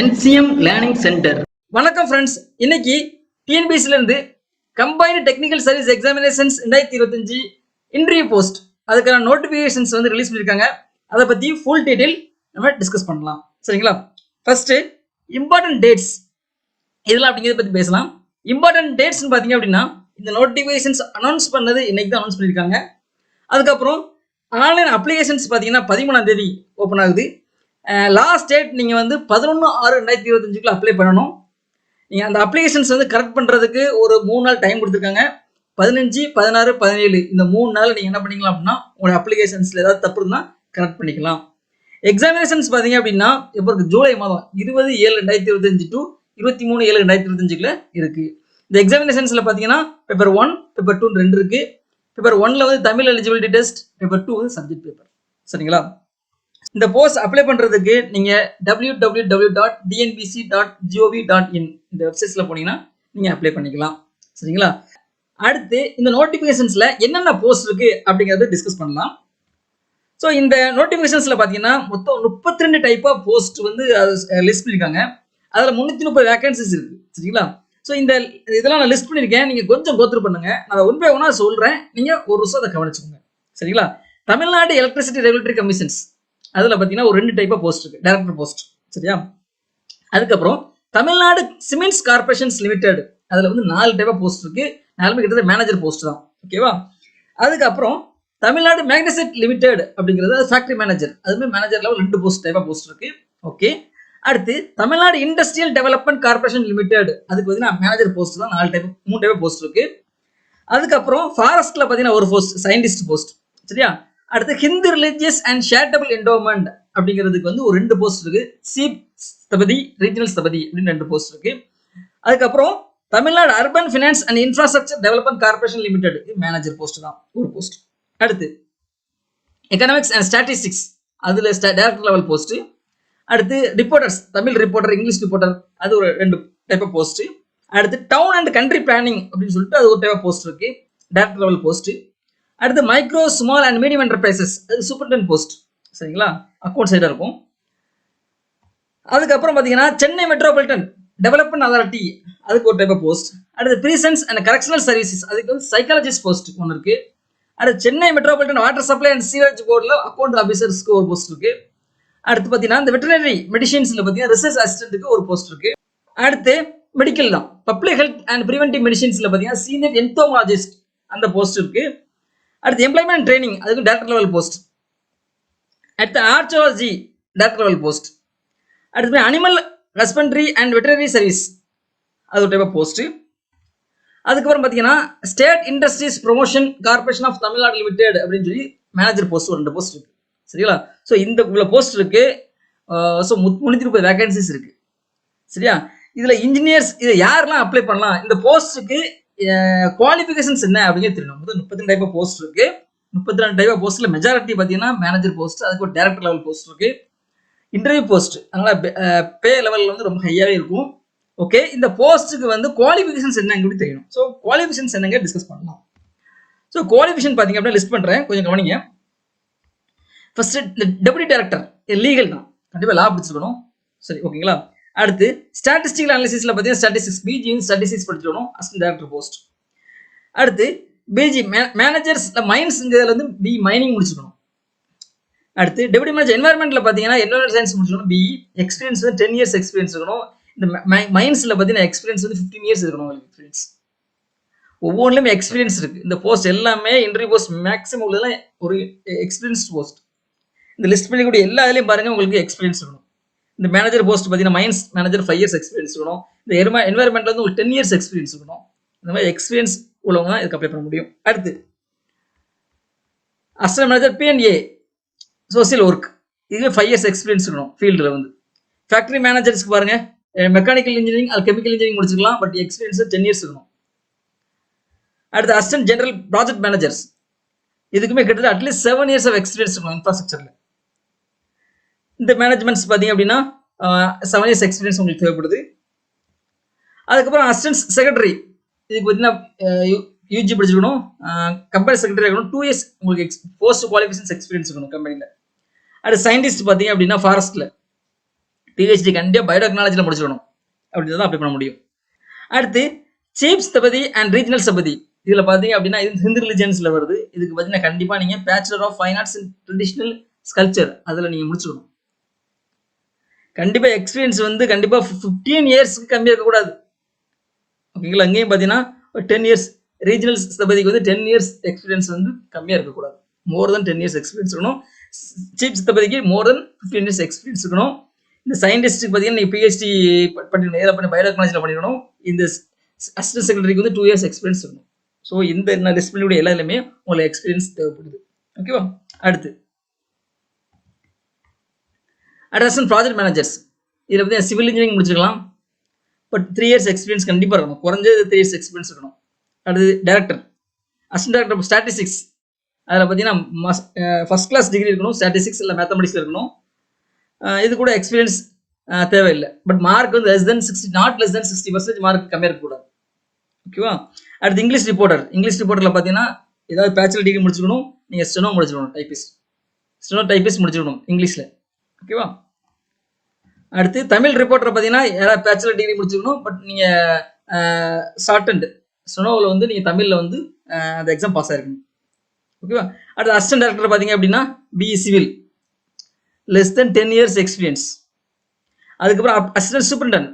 NCM learning centre. வணக்கம் friends. இன்னைக்கு டிஎன்பிஎஸ்சில இருந்து combined technical service examinations 2025 interview post அதுக்கான நோட்டிபிகேஷன்ஸ் வந்து ரிலீஸ் பண்ணியிருக்காங்க. அதை பத்தி ஃபுல் டீடைல் நம்ம டிஸ்கஸ் பண்ணலாம். சரிங்களா? ஃபர்ஸ்ட் இம்பார்ட்டன்ட் டேட்ஸ் இதெல்லாம் அப்படிங்கிறத பத்தி பேசலாம். இம்பார்ட்டன்ட் டேட்ஸ்னு பார்த்தீங்க அப்படின்னா இந்த நோட்டிபிகேஷன்ஸ் அனௌன்ஸ் பண்ணது இன்னைக்கு தான் அனௌன்ஸ் பண்ணியிருக்காங்க. அதுக்கப்புறம் ஆன்லைன் அப்ளிகேஷன்ஸ் பார்த்தீங்கன்னா 13ஆம் தேதி ஓப்பன் ஆகுது. லாஸ்ட் டேட் நீங்கள் வந்து 11/6/2025 அப்ளை பண்ணணும். நீங்கள் அந்த அப்ளிகேஷன்ஸ் வந்து கரெக்ட் பண்ணுறதுக்கு ஒரு 3 நாள் டைம் கொடுத்துருக்காங்க. 15, 16, 17 இந்த 3 நாள் நீங்கள் என்ன பண்ணிக்கலாம் அப்படின்னா உங்களோட அப்ளிகேஷன்ஸில் ஏதாவது தப்பு இருந்தால் கரெக்ட் பண்ணிக்கலாம். எக்ஸாமினேஷன்ஸ் பார்த்தீங்க அப்படின்னா இப்போ இருக்கு ஜூலை மாதம் 20/7/2025 டு 23/7/2025 இருக்குது. இந்த எக்ஸாமினேஷன்ஸில் பார்த்தீங்கன்னா பேப்பர் 1, பேப்பர் 2 2 இருக்குது. பேப்பர் 1ல் வந்து தமிழ் எலிஜிபிலிட்டி டெஸ்ட், பேப்பர் 2 வந்து சப்ஜெக்ட் பேப்பர். சரிங்களா? இந்த போஸ்ட் அப்ளை பண்றதுக்கு நீங்க www.dnbc.gov.in இந்த வெப்சைட்ஸ்ல போனீங்கன்னா நீங்க அப்ளை பண்ணிக்கலாம். சரிங்களா? அடுத்து இந்த நோட்டிபிகேஷன்ஸ்ல என்னென்ன போஸ்ட் இருக்கு அப்படிங்கறத டிஸ்கஸ் பண்ணலாம். ஸோ இந்த நோட்டிபிகேஷன்ஸ்ல பாத்தீங்கன்னா மொத்தம் 32 டைப் ஆஃப் போஸ்ட் வந்து லிஸ்ட் பண்ணிருக்காங்க. அதுல 330 வேகன்சிஸ் இருக்கு. சரிங்களா? ஸோ இந்த இதெல்லாம் நான் லிஸ்ட் பண்ணிருக்கேன். நீங்க கொஞ்சம் கோத்ரூ பண்ணுங்க. நான் ஒன் பை ஒன்னா சொல்றேன். நீங்க ஒரு வருஷம் அதை கவனிச்சுக்கோங்க. சரிங்களா? தமிழ்நாடு எலக்ட்ரிசிட்டி ரெகுலேட்டரி கமிஷன்ஸ் அதில் பார்த்தீங்கன்னா ஒரு 2 டைப் ஆஃப் போஸ்ட் இருக்கு. Director post. சரியா? அதுக்கப்புறம் தமிழ்நாடு சிமெண்ட்ஸ் கார்பரேஷன்ஸ் லிமிடெட் அதில் வந்து 4 டைப் ஆஃப் போஸ்ட் இருக்கு. 4 கிட்டத்தட்ட மேனேஜர் போஸ்ட் தான். ஓகேவா? அதுக்கப்புறம் தமிழ்நாடு மேக்னசைட் லிமிடெட் அப்படிங்கிறது ஃபேக்டரி மேனேஜர், அதுமே manager level 2 post type of post இருக்கு. ஓகே. அடுத்து Tamil Nadu industrial development corporation limited அதுக்கு பார்த்தீங்கன்னா மேனேஜர் போஸ்ட் தான் 3 டைப் ஆஃப் போஸ்ட் இருக்கு. அதுக்கப்புறம் ஃபாரஸ்ட்ல பார்த்தீங்கன்னா ஒரு போஸ்ட் சயின்டிஸ்ட் போஸ்ட். சரியா? அடுத்து Hindu religious and charitable endowment அப்படிங்கிறதுக்கு வந்து ஒரு 2 போஸ்ட் இருக்கு. சீப் ஸ்தபதி, ரீஜனல் ஸ்தபதி அப்படின்னு 2 போஸ்ட் இருக்கு. அதுக்கப்புறம் Tamil Nadu urban finance and infrastructure development corporation limited manager post தான் ஒரு போஸ்ட். அடுத்து எக்கனாமிக்ஸ் அண்ட் ஸ்டாட்டிஸ்டிக்ஸ் அதுல டைரக்டர் லெவல் போஸ்ட். அடுத்து reporters, Tamil reporter, English reporter அது ஒரு 2 டைப் ஆஃப் போஸ்ட். அடுத்து டவுன் அண்ட் கண்ட்ரி பிளானிங் அப்படின்னு சொல்லிட்டு அது ஒரு டைப் ஆஃப் போஸ்ட் இருக்கு, டைரக்டர் லெவல் போஸ்ட். அடுத்து micro small and medium enterprises அது சூப்பர்டென்ட் போஸ்ட். சரிங்களா? அக்கௌண்ட் சைடாக இருக்கும். அதுக்கப்புறம் பார்த்தீங்கன்னா சென்னை மெட்ரோபாலிட்டன் டெவலப்மெண்ட் அத்தாரிட்டி அதுக்கு ஒரு டைப் ஆஃப் போஸ்ட். அடுத்து ப்ரீசன்ஸ் அண்ட் கரெக்ஷனல் சர்வீசஸ் அதுக்கு வந்து சைக்காலஜிஸ்ட் போஸ்ட் ஒன்று இருக்கு. அடுத்து Chennai metropolitan water supply and sewage போர்டில் அக்கௌண்ட் ஆஃபீஸர்ஸ்க்கு ஒரு போஸ்ட் இருக்கு. அடுத்து பார்த்தீங்கன்னா இந்த வெட்டரினரி மெடிசின்ஸ்ல பார்த்தீங்கன்னா ரிசர்ச் அசிஸ்டன்ட்டுக்கு ஒரு போஸ்ட் இருக்கு. அடுத்து மெடிக்கல் தான் பப்ளிக் ஹெல்த் அண்ட் ப்ரிவென்டிவ் மெடிசின்ஸ்ல பார்த்தீங்கன்னா சீனியர் என்டோமாலஜிஸ்ட் அந்த போஸ்ட் இருக்கு. அடுத்து எம்ப்ளாய்மெண்ட் ட்ரைனிங் அதுக்கு டைரக்டர் லெவல் போஸ்ட். அடுத்து ஆர்ச்சியாலஜி டைரக்டர் லெவல் போஸ்ட். அடுத்து animal husbandry and veterinary service அது ஒரு டைப் ஆஃப் போஸ்ட். அதுக்கப்புறம் பார்த்தீங்கன்னா state industries promotion corporation of Tamil Nadu limited அப்படின்னு சொல்லி மேனேஜர் போஸ்ட் ஒரு 2 போஸ்ட் இருக்கு. சரிங்களா? ஸோ இந்த இவ்வளோ போஸ்ட் இருக்கு. ஸோ 330 வேகன்சிஸ் இருக்கு. சரியா? இதுல இன்ஜினியர்ஸ் இதை யாரெல்லாம் அப்ளை பண்ணலாம், இந்த போஸ்ட்டுக்கு குவாலிஃபிகேஷன்ஸ் என்ன அப்படிங்கிறது தெரியணும். 32 டைப் ஆஃப் போஸ்ட் இருக்கு. 32 டைப் ஆஃப் போஸ்ட்ல மெஜாரிட்டி பார்த்தீங்கன்னா மேனேஜர் போஸ்ட், அதுக்கு ஒரு டைரக்டர் லெவல் போஸ்ட் இருக்கு. இன்டர்வியூ போஸ்ட் அதனால பே லெவல் வந்து ரொம்ப ஹையாவே இருக்கும். ஓகே. இந்த போஸ்ட்டுக்கு வந்து குவாலிஃபிகேஷன்ஸ் என்னங்கிறது தெரியணும். ஸோ குவாலிஃபிகேஷன்ஸ் என்னங்க டிஸ்கஸ் பண்ணலாம். ஸோ குவாலிஃபிகேஷன் பார்த்தீங்க அப்படின்னா லிஸ்ட் பண்றேன், கொஞ்சம் கவனிங்க. ஃபர்ஸ்ட் டெபுட்டி டைரக்டர் லீகல் தான், கண்டிப்பாக லா படிச்சிருக்கணும். சரி, ஓகேங்களா? அடுத்து ஸ்டாட்டிஸ்டிக்கல் அனாலிசிஸ்ல பார்த்தீங்கன்னா ஸ்டாட்டிஸ்டிக்ஸ் பிஜி ஸ்டாட்டிஸ்டிக்ஸ் படிச்சிருக்கணும், அசிஸ்டன்ட் டைரக்டர் போஸ்ட். அடுத்து பிஜி மேனேஜர்ஸ் மைன்ஸ் இதில் வந்து பி மைனிங் முடிச்சிருக்கணும். அடுத்து டெபுட்டி மேனேஜர் என்வாயர்மெண்ட்ல பார்த்தீங்கன்னா என்வாயர்மெண்ட் சயின்ஸ் முடிச்சிருக்கணும், பிஇ எக்ஸ்பீரியன்ஸ் வந்து 10 இயர்ஸ் எக்ஸ்பீரியன்ஸ் இருக்கணும். இந்த மைன்ஸ்ல பார்த்தீங்கன்னா எக்ஸ்பீரியன்ஸ் வந்து 15 இயர்ஸ் இருக்கணும் உங்களுக்கு எக்ஸ்பீரியன்ஸ். ஒவ்வொன்றுலையுமே எக்ஸ்பீரியன்ஸ் இருக்கு. இந்த போஸ்ட் எல்லாமே இன்டர்வியூ போஸ்ட் மேக்ஸிமம் உள்ளதெல்லாம் ஒரு எக்ஸ்பீரியன்ஸ் போஸ்ட். இந்த லிஸ்ட் பண்ணிக்கூடிய எல்லா இதுலையும் பாருங்க உங்களுக்கு எக்ஸ்பீரியன்ஸ் இருக்கணும். இந்த மேனேஜர் போஸ்ட் பார்த்தீங்கன்னா மைன்ஸ் மேனேஜர் 5 இயர்ஸ் எக்ஸ்பீரியன்ஸ் இருக்கணும். இந்த என்வாயர்மெண்ட்ல வந்து ஒரு 10 இயர்ஸ் எக்ஸ்பீரியன்ஸ் இருக்கணும். இந்த மாதிரி எக்ஸ்பீரியன்ஸ் உள்ளவங்க தான் இதுக்கு அப்ளை பண்ண முடியும். அடுத்து assistant manager BNA social work இதுவே 5 இயர்ஸ் எக்ஸ்பீரியன்ஸ் இருக்கணும் ஃபீல்டில் வந்து. ஃபேக்டரி மேனேஜர்ஸ்க்கு பாருங்க மெக்கானிக்கல் இன்ஜினியரிங் அது கெமிக்கல் இன்ஜினியரிங் முடிச்சுக்கலாம், பட் எக்ஸ்பீரியன்ஸ் 10 இயர்ஸ் இருக்கணும். அடுத்து அசிஸ்டன்ட் ஜெனரல் ப்ராஜெக்ட் மேனேஜர்ஸ் இதுக்குமே கிட்டத்தட்ட அட்லீஸ்ட் 7 இயர்ஸ் ஆஃப் எக்ஸ்பீரியன்ஸ் இருக்கணும் இன்ஃப்ராஸ்ட்ரக்சர்ல. இந்த மேனேஜ்மெண்ட்ஸ் பார்த்தீங்க அப்படின்னா 7 இயர்ஸ் எக்ஸ்பீரியன்ஸ் உங்களுக்கு தேவைப்படுது. அதுக்கப்புறம் அசிஸ்டன்ட் செக்ரட்டரி இதுக்கு பார்த்தீங்கன்னா யூஜி படிச்சிருக்கணும், கம்பெனி செக்ரட்டரி இருக்கணும், 2 இயர்ஸ் உங்களுக்கு போஸ்ட் குவாலிஃபிகேஷன்ஸ் எக்ஸ்பீரியன்ஸ் இருக்கணும் கம்பெனியில். அடுத்து சயின்டிஸ்ட் பார்த்தீங்க அப்படின்னா ஃபாரஸ்ட்ல பிஹெச்டி கண்டிப்பாக பயோடெக்னாலஜியில் முடிச்சிடணும். அப்படி தான் அப்ளை பண்ண முடியும். அடுத்து சீஃப் ஸ்தபதி அண்ட் ரீஜனல் ஸ்தபதி. இதில் பார்த்தீங்க அப்படின்னா இது ஹிந்து ரிலிஜன்ஸில் வருது. இதுக்கு பார்த்தீங்கன்னா கண்டிப்பாக நீங்கள் bachelor of fine arts in traditional sculpture அதில் நீங்கள் முடிச்சுக்கணும். கண்டிப்பாக எக்ஸ்பீரியன்ஸ் வந்து கண்டிப்பாக 15 இயர்ஸ்க்கு கம்மியாக இருக்கக்கூடாது. ஓகேங்களா? அங்கேயும் பார்த்தீங்கன்னா ஒரு 10 இயர்ஸ். ரீஜனல் ஸ்தபதிக்கு வந்து 10 இயர்ஸ் எக்ஸ்பீரியன்ஸ் வந்து கம்மியாக இருக்கக்கூடாது. மோர் தென் 10 இயர்ஸ் எக்ஸ்பீரியன்ஸ் இருக்கணும். சீஃப் ஸ்தபதிக்கு மோர் தென் 15 இயர்ஸ் எக்ஸ்பீரியன்ஸ் இருக்கணும். இந்த சயின்டிஸ்ட்டுக்கு பார்த்தீங்கன்னா நீங்கள் பிஹெச்டி பண்ணிக்கணும். ஏதாவது பண்ணி பயோடெக்னாலஜியில் பண்ணிக்கணும். இந்த அசிஸ்டன்ட் செக்ரட்டரிக்கு வந்து 2 இயர்ஸ் எக்ஸ்பீரியன்ஸ் இருக்கணும். ஸோ இந்த நான் லிஸ்ட் பண்ணிவிட எல்லாருமே உங்களுக்கு எக்ஸ்பீரியன்ஸ் தேவைப்படுது. ஓகேவா? அடுத்து அசிஸ்டன்ட் ப்ராஜெக்ட் மேனேஜர்ஸ். இதில் பார்த்தீங்கன்னா சிவில் இன்ஜினியரிங் முடிச்சிருக்கலாம். பட் 3 இயர்ஸ் எக்ஸ்பீரியன்ஸ் கண்டிப்பாக இருக்கணும். குறைஞ்சது 3 இயர்ஸ் எக்ஸ்பீரியன்ஸ் இருக்கணும். அடுத்து டைரக்டர், அசிஸ்டன்ட் டைரக்டர் ஸ்டாட்டிஸ்டிக்ஸ். அதில் பார்த்தீங்கன்னா ஃபர்ஸ்ட் கிளாஸ் டிகிரி இருக்கணும். ஸ்டாட்டிஸ்டிக்ஸ் இல்லை மேத்தமெட்டிக்ஸ் இருக்கணும். இது கூட எக்ஸ்பீரியன்ஸ் தேவையில்லை. பட் மார்க் வந்து நாட் லெஸ் தென் 60% மார்க் கம்மியாக இருக்கக்கூடாது. ஓகேவா? அடுத்து இங்கிலீஷ் ரிப்போர்ட்டர். இங்கிலீஷ் ரிப்போர்ட்டரில் பார்த்தீங்கன்னா ஏதாவது பேச்சுலர் டிகிரி முடிச்சுக்கணும். நீங்கள் ஸ்டெனோ முடிச்சுக்கணும். டைப்பிஸ்ட் முடிச்சுக்கணும் இங்கிலீஷில். ஓகேவா? அடுத்து தமிழ் ரிப்போர்ட்டரை பார்த்தீங்கன்னா ஏதாவது பேச்சுலர் டிகிரி முடிச்சுக்கணும். பட் நீங்கள் ஷார்ட் அண்ட் ஸ்டெனோவில் வந்து நீங்கள் தமிழில் வந்து அந்த எக்ஸாம் பாஸ் ஆகிருக்கணும். ஓகேவா? அடுத்து அசிஸ்டன்ட் டைரக்டர் பார்த்தீங்க அப்படின்னா BE civil, less than 10 years experience. அதுக்கப்புறம் அசிஸ்டன்ட் சூப்பரிண்டன்ட்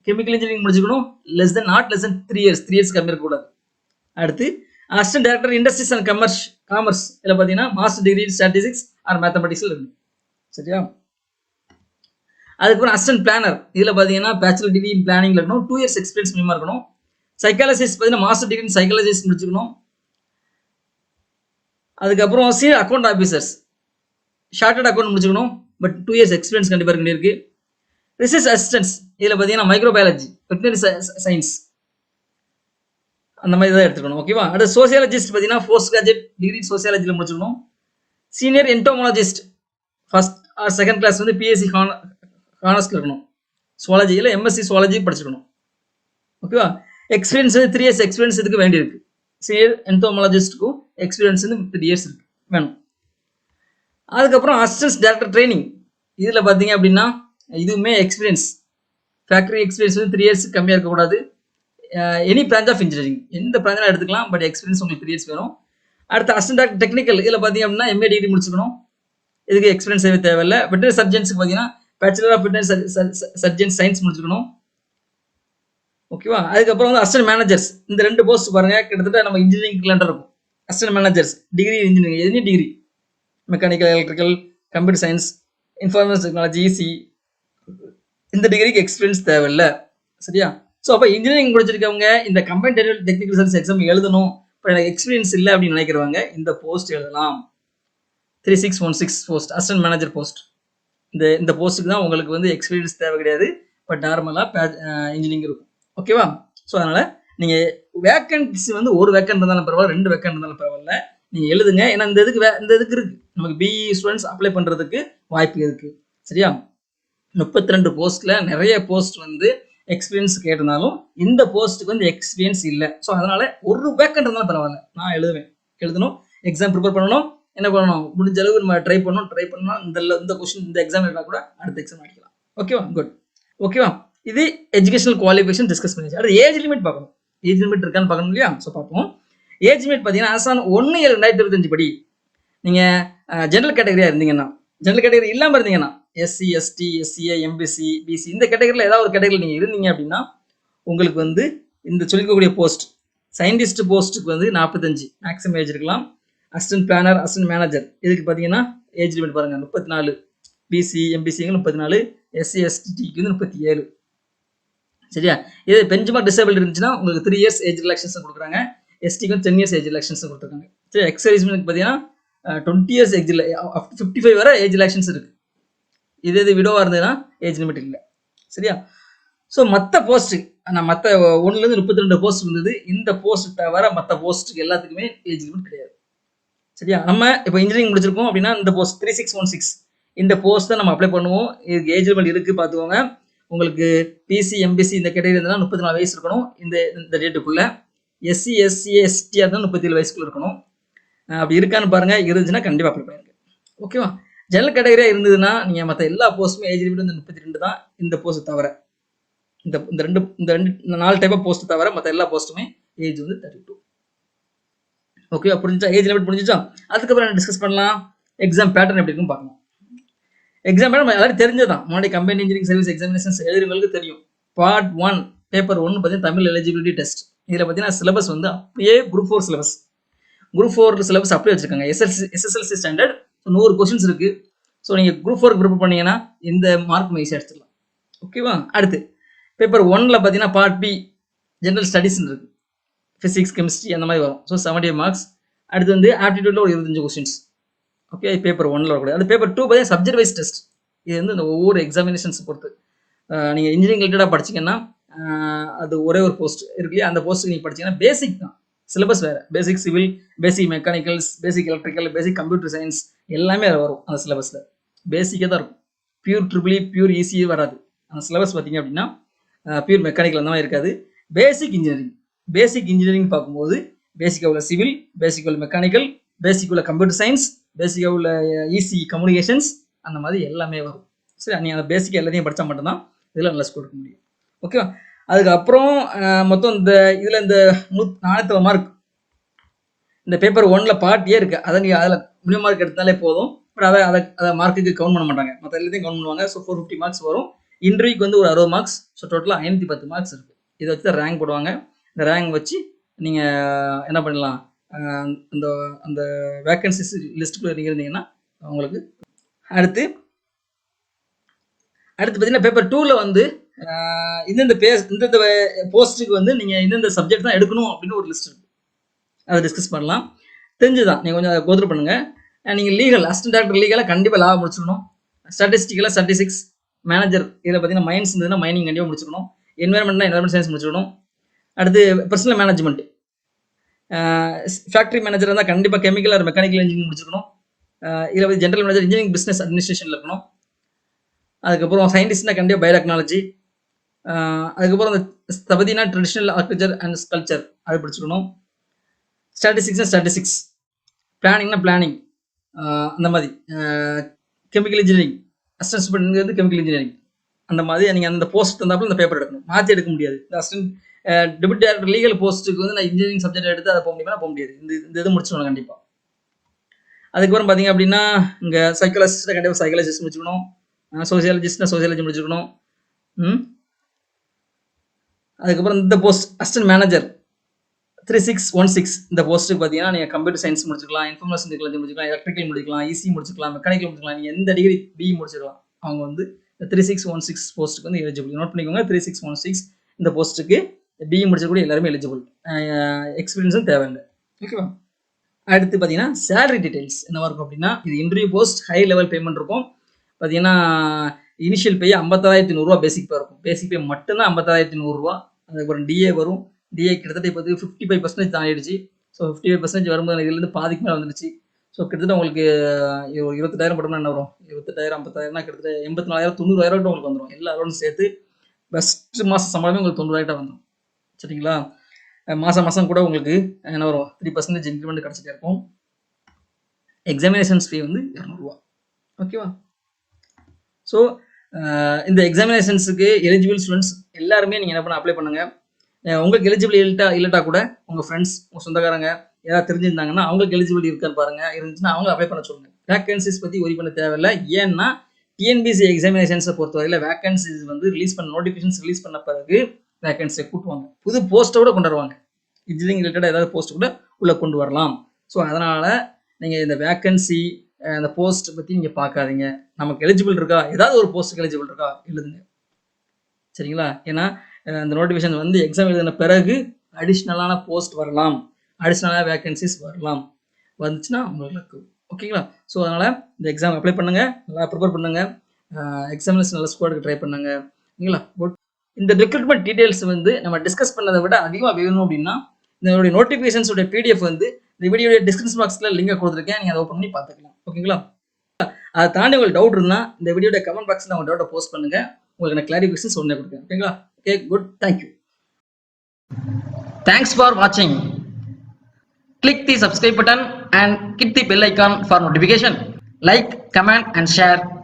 கெமிக்கல் இன்ஜினியரிங் முடிச்சுக்கணும். நாட் லெஸ் தென் 3 இயர்ஸ் கம்மி இருக்கக்கூடாது. அடுத்து assistant director industries and commerce. இதில் பார்த்தீங்கன்னா மாஸ்டர் டிகிரி ஸ்டாட்டிஸ்டிக்ஸ் ஆர் மேத்தமெட்டிக்ஸில் இருக்கணும். சரியா? அதுக்கப்புறம் அசிஸ்டன்ட் பிளானர். இதில் பார்த்தீங்கன்னா பேச்சுலர் டிகிரி இன் பிளானிங்ல இருக்கணும். 2 இயர்ஸ் எக்ஸ்பீரியன்ஸ் மினிமம் இருக்கணும். சைக்காலஜிஸ்ட் பார்த்தீங்கன்னா மாஸ்டர் டிகிரி சைக்காலஜிஸ்ட் முடிச்சுக்கணும். அதுக்கப்புறம் senior account officers chartered account முடிச்சுக்கணும். பட் 2 இயர்ஸ் எக்ஸ்பீரியன்ஸ் கண்டிப்பாக இருக்க வேண்டியிருக்கு. Research assistance. இதில் பார்த்தீங்கன்னா மைக்ரோபயாலஜி, வெட்டினரி சயின்ஸ் அந்த மாதிரி தான் எடுத்துக்கணும். ஓகேவா? அடுத்து சோசியாலஜிஸ்ட் பார்த்தீங்கன்னா போஸ்ட் கிராஜுவேட் டிகிரி சோசியாலஜியில் முடிச்சுக்கணும். Senior entomologist first or second class வந்து பிஎஸ்சி ஹானர்ஸ்ல இருக்கணும். சுவாலஜியில் எம்எஸ்சி சுவாலஜி படிச்சுக்கணும். ஓகேவா? எக்ஸ்பீரியன்ஸ் வந்து 3 இயர்ஸ் எக்ஸ்பீரியன்ஸ் இதுக்கு வேண்டியிருக்கு. சீனியர் என்டோமாலஜிஸ்ட்டுக்கும் எக்ஸ்பீரியன்ஸ் வந்து 3 இயர்ஸ் இருக்கு வேணும். அதுக்கப்புறம் அசிஸ்டன்ட் டைரக்டர் ட்ரைனிங். இதில் பார்த்தீங்க அப்படின்னா இதுவுமே எக்ஸ்பீரியன்ஸ் ஃபேக்டரி எக்ஸ்பீரியன்ஸ் வந்து 3 இயர்ஸ் கம்மியாக இருக்கக்கூடாது. எனி பிரான்ச் ஆஃப் இன்ஜினியரிங் எந்த பிரான்ச்லாம் எடுத்துக்கலாம். பட் எக்ஸ்பீரியன்ஸ் உங்களுக்கு 3 இயர்ஸ் வேணும். அடுத்து அசிஸ்டன்ட் டைரக்டர் டெக்னிக்கல். இதில் பார்த்தீங்க அப்படின்னா எம்ஏ டிகிரி முடிச்சுக்கணும். இதுக்கு எக்ஸ்பீரியன்ஸ் தேவையில்லை. வெட்டரி சர்ஜன்ஸுக்கு பார்த்தீங்கன்னா bachelor of veterinary surgeon science முடிச்சுக்கணும். ஓகேவா? அதுக்கப்புறம் வந்து அசிஸ்டன்ட் மேனேஜர்ஸ். இந்த 2 போஸ்ட் பாருங்க கிட்டத்தட்ட நம்ம இன்ஜினியரிங் இருக்கும். Assistant managers degree engineering any degree, mechanical, electrical, computer science, information technology, EC, இந்த டிகிரிக்கு எக்ஸ்பீரியன்ஸ் தேவையில்லை. சரியா? ஸோ அப்போ இன்ஜினியரிங் முடிச்சிருக்கவங்க இந்த கம்பைன்ட் டெக்னிக்கல் சர்வீஸ் எக்ஸாம் எழுதணும், இப்போ எனக்கு எக்ஸ்பீரியன்ஸ் இல்லை அப்படின்னு நினைக்கிறவங்க இந்த போஸ்ட் எழுதலாம். 3616 போஸ்ட் அசிஸ்டன்ட் மேனேஜர் போஸ்ட். இந்த போஸ்ட்டுக்கு தான் உங்களுக்கு வந்து எக்ஸ்பீரியன்ஸ் தேவை கிடையாது. பட் நார்மலாக இன்ஜினியரிங் இருக்கும். ஓகேவா? ஸோ அதனால் நீங்கள் வேக்கன்சி வந்து ஒரு வேக்கன்ட் இருந்தாலும் பரவாயில்ல, 2 வேக்கன்ட் இருந்தாலும் பரவாயில்ல, நீங்கள் எழுதுங்க. ஏன்னா இந்த இதுக்கு இருக்கு நமக்கு பிஇ ஸ்டூடெண்ட்ஸ் அப்ளை பண்ணுறதுக்கு வாய்ப்பு இருக்குது. சரியா? 32 போஸ்ட்டில் நிறைய போஸ்ட் வந்து எக்ஸ்பீரியன்ஸ் கேட்டிருந்தாலும் இந்த போஸ்ட்டுக்கு வந்து எக்ஸ்பீரியன்ஸ் இல்லை. ஸோ அதனால் ஒரு வேக்கன்ட் இருந்தாலும் பரவாயில்ல, நான் எழுதணும். எக்ஸாம் ப்ரிப்பேர் பண்ணணும். என்ன பண்ணணும்? முடிஞ்ச அளவு நம்ம ட்ரை பண்ணணும். இந்த கொஸ்டின் இந்த எக்ஸாம் எழுதினா கூட அடுத்த எக்ஸாம் அடிக்கலாம். ஓகேவா? குட். ஓகேவா? இது எஜுகேஷனல் குவாலிஃபிகேஷன் டிஸ்கஸ் பண்ணிச்சு. அடுத்து ஏஜ் லிமிட் பார்க்கணும். ஏஜ் லிமிட் இருக்கான்னு பார்க்கணும் இல்லையா? ஸோ பார்ப்போம். ஏஜ் லிமிட் பார்த்தீங்கன்னா ஆசான் 1/7/2025 படி நீங்கள் ஜென்ரல் கேட்டகரியாக இருந்தீங்கன்னா, ஜென்ரல் கேட்டகரி இல்லாமல் இருந்தீங்கன்னா, SC, ST, SCA, MBC, BC இந்த கேட்டகரியில் ஏதாவது ஒரு கேட்டகரியில் நீங்கள் இருந்தீங்க அப்படின்னா உங்களுக்கு வந்து இந்த சொல்லிக்கக்கூடிய போஸ்ட் சயின்டிஸ்ட் போஸ்ட்டுக்கு வந்து 45 மேக்ஸிமம் ஏஜ் இருக்கலாம். அசிஸ்டன்ட் பிளானர், அசிஸ்டன்ட் மேனேஜர் இதுக்கு பார்த்தீங்கன்னா ஏஜ் லிமிட் பாருங்கள் 34. பிசி, எம்பிசிங்க 34, எஸ்சி, எஸ்டிக்கு வந்து 37. சரியா? இது பெஞ்ச்மார்க் டிசேபிள் இருந்துச்சுன்னா உங்களுக்கு 3 இயர்ஸ் ஏஜ் ரிலாக்ஸேஷன் கொடுக்குறாங்க. எஸ்டிக்கு வந்து 10 இயர்ஸ் ஏஜ் ரிலாக்ஸேஷன் கொடுத்துருக்காங்க. சரி, எக்ஸர்வீஸ்மென்ட்க்கு பார்த்தீங்கன்னா 20 இயர்ஸ் ஏஜ் இல்லை, 55 வரை ஏஜ் ரிலாக்ஸேஷன்ஸ் இருக்குது. இது விடோவாக இருந்ததுன்னா ஏஜ் லிமிட் இல்லை. சரியா? ஸோ மற்ற போஸ்ட்டு மற்ற 1லேருந்து 32 போஸ்ட் இருந்தது. இந்த போஸ்ட் தவிர மற்ற போஸ்ட்டுக்கு எல்லாத்துக்குமே ஏஜ் லிமிட் கிடையாது. சரியா? நம்ம இப்போ இன்ஜினியரிங் முடிச்சிருக்கோம் அப்படின்னா இந்த போஸ்ட் 3616 இந்த போஸ்ட் தான் நம்ம அப்ளை பண்ணுவோம். இதுக்கு ஏஜ் லிமிட் இருக்குது பார்த்துக்கோங்க. உங்களுக்கு பிசி, எம்பிசி இந்த கேட்டகரி இருந்தால் 34 வயசு இருக்கணும் இந்த டேட்டுக்குள்ளே. எஸ்சி, எஸ்சி, எஸ்டியாக இருந்தால் 37 வயசுக்குள்ள இருக்கணும். அப்படி இருக்கான்னு பாருங்கள். இருந்துச்சுன்னா கண்டிப்பாக அப்ளை பண்ணுங்க. ஓகேவா? ஜெனரல் கேட்டகரியா இருந்ததுன்னா நீங்க மற்ற எல்லா போஸ்ட்டுமே ஏஜ் லிமிட் வந்து 32 தான். இந்த போஸ்ட் தவிர இந்த 4 டைப் ஆஃப் போஸ்ட் தவிர மற்ற எல்லா போஸ்ட்டுமே ஏஜ் வந்து 32. ஓகேவா? புரிஞ்சுச்சா? ஏஜ் லிமிட் புரிஞ்சுச்சா? அதுக்கப்புறம் டிஸ்கஸ் பண்ணலாம். எக்ஸாம் பேட்டர்ன் எப்படி இருக்குன்னு பார்க்கலாம். எக்ஸாம் பேட்டர்ன் எல்லாரும் தெரிஞ்சதான். முன்னாடி கம்பெனி இன்ஜினியரிங் சர்வீஸ் எக்ஸாமினேஷன்ஸ் எழுதுறவங்களுக்கு தெரியும். பார்ட் 1 பேப்பர் 1 பார்த்தீங்கன்னா தமிழ் எலிஜிபிலிட்டி டெஸ்ட். இதில் பார்த்தீங்கன்னா சிலபஸ் வந்து அப்படியே குரூப் 4 சிலபஸ். குரூப் 4 சிலபஸ் அப்படியே வச்சிருக்காங்க. எஸ்எஸ்எல்சி ஸ்டாண்டர்ட் 100 கொஸ்டின்ஸ் இருக்கு. ஸோ நீங்கள் குரூப் 4 ப்ரிப்பேர் பண்ணீங்கன்னா இந்த மார்க் ஈஸியாக எடுத்துக்கலாம். ஓகேவா? அடுத்து பேப்பர் 1ல் பார்த்தீங்கன்னா பார்ட் பி ஜென்ரல் ஸ்டடீஸ்ன்னு இருக்கு. ஃபிசிக்ஸ் கெமிஸ்ட்ரி அந்த மாதிரி வரும். So 75 marks. அடுத்து வந்து ஆப்டிடியூட்ல ஒரு 25 கொஸ்டின்ஸ். ஓகே, பேப்பர் 1ல் வரக்கூடாது. அது பேப்பர் 2 பார்த்தீங்கன்னா சப்ஜெக்ட் வைஸ் டெஸ்ட். இது வந்து இந்த ஒவ்வொரு எக்ஸாமினேஷன்ஸ் பொறுத்து. நீங்கள் இன்ஜினியரிங் ரிலேட்டடாக படிச்சிங்கன்னா அது ஒரே ஒரு போஸ்ட் இருக்கு இல்லையா, அந்த போஸ்ட்டுக்கு நீங்கள் படிச்சீங்கன்னா பேசிக் தான், சிலபஸ் வேறு. Basic civil, basic mechanicals, basic electrical, basic computer science எல்லாமே அதில் வரும். அந்த சிலபஸில் பேசிக்காக தான் இருக்கும். பியூர் ட்ரிபிள் இ, பியூர் ஈஸியே வராது. அந்த சிலபஸ் பார்த்தீங்க அப்படின்னா பியூர் மெக்கானிக்கல் அந்த மாதிரி இருக்காது. பேசிக் இன்ஜினியரிங் பார்க்கும்போது பேசிக்காக உள்ள சிவில், பேசிக்காக உள்ள மெக்கானிக்கல், பேசிக் உள்ள கம்ப்யூட்டர் சயின்ஸ், பேசிக்காக உள்ள ஈஸி கம்யூனிகேஷன்ஸ் அந்த மாதிரி எல்லாமே வரும். சரி, நீங்கள் அந்த பேசிக் எல்லாத்தையும் படித்தா மட்டும்தான் இதில் நல்லா ஸ்கோர் எடுக்க முடியும். ஓகேவா? அதுக்கப்புறம் மொத்தம் இந்த இதில் இந்த 400 மார்க் இந்த பேப்பர் 1ல் பார்ட் ஏ இருக்குது. அதை நீங்கள் அதில் மினிமம் மார்க் எடுத்தாலே போதும். பட் அதை மார்க்குக்கு கவுண்ட் பண்ண மாட்டாங்க. மற்ற எல்லாத்தையும் கவுண்ட் பண்ணுவாங்க. ஸோ 450 மார்க்ஸ் வரும். இன்டர்வியூக்கு வந்து ஒரு 60 மார்க்ஸ். ஸோ டோட்டலாக 510 மார்க்ஸ் இருக்குது. இதை வச்சு தான் ரேங்க் போடுவாங்க. இந்த ரேங்க் வச்சு நீங்கள் என்ன பண்ணலாம், அந்த வேக்கன்சிஸ் லிஸ்ட்டுக்குள்ளே நீங்கள் இருந்தீங்கன்னா உங்களுக்கு. அடுத்து பார்த்தீங்கன்னா பேப்பர் 2ல் வந்து இந்தந்த போஸ்ட்டுக்கு வந்து நீங்கள் இந்தந்த சப்ஜெக்ட் தான் எடுக்கணும் அப்படின்னு ஒரு லிஸ்ட் இருக்குது. அதை டிஸ்கஸ் பண்ணலாம். தெரிஞ்சுதான் நீங்கள் கொஞ்சம் அதை கோத்ரூ பண்ணுங்கள். நீங்கள் லீகல் அசிஸ்டன்ட் டைரக்டர் லீகலாக கண்டிப்பாக லா முடிச்சுக்கணும். ஸ்டாட்டிஸ்டிக்கலாக 36 மேனேஜர் இதில் பார்த்தீங்கன்னா மைன்ஸ் இருந்ததுன்னா மைனிங் கண்டிப்பாக முடிச்சுக்கணும். Environment science முடிச்சுக்கணும். அடுத்து பர்சனல் மேனேஜ்மெண்ட், ஃபேக்ட்ரி மேனேஜர் இருந்தால் கண்டிப்பாக கெமிக்கல் ஆர் மெக்கானிக்கல் இன்ஜினியரிங் முடிச்சுக்கணும். இதில் வந்து ஜென்ரல் மேனேஜர் இன்ஜினியரிங் பிஸ்னஸ் அட்மினிஸ்ட்ரேஷனில் இருக்கணும். அதுக்கப்புறம் சயின்டிஸ்ட்னா கண்டிப்பாக பயோடெக்னாலஜி. அதுக்கப்புறம் அந்த ஸ்தபதினா ட்ரெடிஷ்னல் ஆர்கிடெக்சர் அண்ட் ஸ்கல்ச்சர் அது படிச்சுக்கணும். ஸ்டாட்டிஸ்டிக்ஸ், பிளானிங்னா பிளானிங் அந்த மாதிரி. கெமிக்கல் இன்ஜினியரிங் அசிஸ்டன்ட் சூப்பரிண்டென்டென்ட் வந்து கெமிக்கல் இன்ஜினியரிங் அந்த மாதிரி. நீங்கள் அந்த போஸ்ட் தந்தாப்புல இந்த பேப்பர் எடுக்கணும், மாற்றி எடுக்க முடியாது. இந்த அசிஸ்டன்ட் டெபுட்டி டைரக்டர் லீகல் போஸ்ட்டுக்கு வந்து நான் இன்ஜினியரிங் சப்ஜெக்ட் எடுத்து அதை போக முடியாது. இந்த இது முடிச்சுக்கணும் கண்டிப்பாக. அதுக்கப்புறம் பார்த்தீங்க அப்படின்னா இங்கே சைக்காலஜிஸ்ட்டை கண்டிப்பாக சைக்காலஜிஸ்ட் முடிச்சுக்கணும். சோசியாலஜிஸ்ட்னா சோசியாலஜி முடிச்சுக்கணும். அதுக்கப்புறம் இந்த போஸ்ட் அசிஸ்டன்ட் மேனேஜர் 3616 இந்த போஸ்ட்டுக்கு பார்த்தீங்கன்னா நீங்கள் கம்ப்யூட்டர் சயின்ஸ் முடிச்சுக்கலாம், இன்ஃபர்மேஷன் டெக்னாலஜி முடிச்சுக்கலாம், எலக்ட்ரிக்கல் முடிக்கலாம், ஈஸி முடிச்சுக்கலாம், மெக்கானிக்கல் முடிச்சுக்கலாம். நீங்கள் எந்த டிகிரி பிஇ முடிச்சுக்கலாம். அவங்க வந்து 3616 போஸ்ட்டுக்கு வந்து எலிஜிபிள். நோட் பண்ணிக்கோங்க, 3616 இந்த போஸ்ட்டுக்கு பிஇ முடிச்சக்கூடிய எல்லாருமே எலிஜிபிள். எக்ஸ்பீரியன்ஸும் தேவையில்லை. ஓகேவா? அடுத்து பார்த்தீங்கன்னா சேலரி டீடைல்ஸ் என்னவா இருக்கும் அப்படின்னா, இது interview post, high level payment இருக்கும். பார்த்தீங்கன்னா இனிஷியல் பே 56,100 பேசிக் பே இருக்கும். பேசிக் பே மட்டும்தான் 56,100. அதுக்கப்புறம் டிஏ வரும். டிஏ கிட்டத்தட்ட இப்போ 55% தாண்டிடுச்சு. ஸோ 55% வரும்போது இதுலேருந்து பாதிக்கு மேலே வந்துடுச்சு. ஸோ கிட்டத்தட்ட உங்களுக்கு 28,000 போட்டோம்னா என்ன வரும்? 28,000 50,000 கிட்டத்தட்ட 84,000 90,000 உங்களுக்கு வந்துடும். எல்லா அலோனும் சேர்த்து பெஸ்ட் மாதம் சம்பளமே உங்களுக்கு 90,000 வந்துடும். சரிங்களா? மாதம் கூட உங்களுக்கு என்ன வரும்? 3% இன்க்ரிமெண்ட் கிடச்சிட்டே இருக்கும். எக்ஸாமினேஷன்ஸ் ஃபீ வந்து 200. ஓகேவா? ஸோ இந்த எக்ஸாமினேஷன்ஸுக்கு எலிஜிபிள் ஸ்டூடெண்ட்ஸ் எல்லாருமே நீங்கள் என்ன பண்ண அப்ளை பண்ணுங்கள். உங்களுக்கு எலிஜிபிள் இல்லட்டா கூட உங்கள் ஃப்ரெண்ட்ஸ், உங்கள் சொந்தக்காரங்க ஏதாவது தெரிஞ்சிருந்தாங்கன்னா அவங்களுக்கு எலிஜிபிலிட்டி இருக்கான்னு பாருங்கள். இருந்துச்சுன்னா அவங்க அப்ளை பண்ண சொல்லுங்கள். வேக்கன்சிஸ் பற்றி ஒரி பண்ண தேவையில்லை. ஏன்னா டிஎன்பிசி எக்ஸாமினேஷன்ஸை பொறுத்தவரையில் வேக்கன்சிஸ் வந்து நோட்டிஃபிகேஷன்ஸ் ரிலீஸ் பண்ண பிறகு வேக்கன்சியை கூட்டுவாங்க. புது போஸ்ட்டோட கொண்டு வருவாங்க. இன்ஜினியரிங் ரிலேட்டடாக ஏதாவது போஸ்ட் கூட உள்ளே கொண்டு வரலாம். ஸோ அதனால் நீங்கள் இந்த வேக்கன்சி அந்த போஸ்ட் பற்றி நீங்கள் பார்க்காதீங்க. நமக்கு எலிஜிபிள் இருக்கா, ஏதாவது ஒரு போஸ்ட்டுக்கு எலிஜிபிள் இருக்கா எழுதுங்க. சரிங்களா? ஏன்னா இந்த நோட்டிஃபிகேஷன் வந்து எக்ஸாம் எழுதின பிறகு அடிஷ்னலான போஸ்ட் வரலாம், அடிஷ்னலான வேக்கன்சிஸ் வரலாம். வந்துச்சுன்னா உங்களுக்கு ஓகேங்களா? ஸோ அதனால் இந்த எக்ஸாம் அப்ளை பண்ணுங்கள், நல்லா ப்ரிப்பேர் பண்ணுங்கள், எக்ஸாமினேஷன் நல்லா ஸ்கோர் எடுக்க ட்ரை பண்ணுங்க. ஓகேங்களா? குட். இந்த ரெக்ரூட்மெண்ட் டீடைல்ஸ் வந்து நம்ம டிஸ்கஸ் பண்ணதை விட அதிகமாக வேணும் அப்படின்னா இதனுடைய நோட்டிஃபிகேஷன்ஸோட பிடிஎஃப் வந்து இந்த வீடியோடைய டிஸ்கிரிப்ஷன் பாக்ஸில் லிங்கை கொடுத்துருக்கேன். நீங்கள் அதை ஓப்பன் பண்ணி பார்த்துக்கலாம். ஓகேங்களா? அதை தாண்டி உங்களுக்கு டவுட் இருந்தால் இந்த வீடியோட கமெண்ட் பாக்ஸில் உங்கள் டவுட்டை போஸ்ட் பண்ணுங்கள். உங்களுக்கு நான் கிளாரிஃபிகேஷன்ஸ் உடனே கொடுக்குறேன். ஓகேங்களா? Okay, good. Thank you. Thanks for watching. Click the subscribe button and hit the bell icon for notification. Like, comment and share.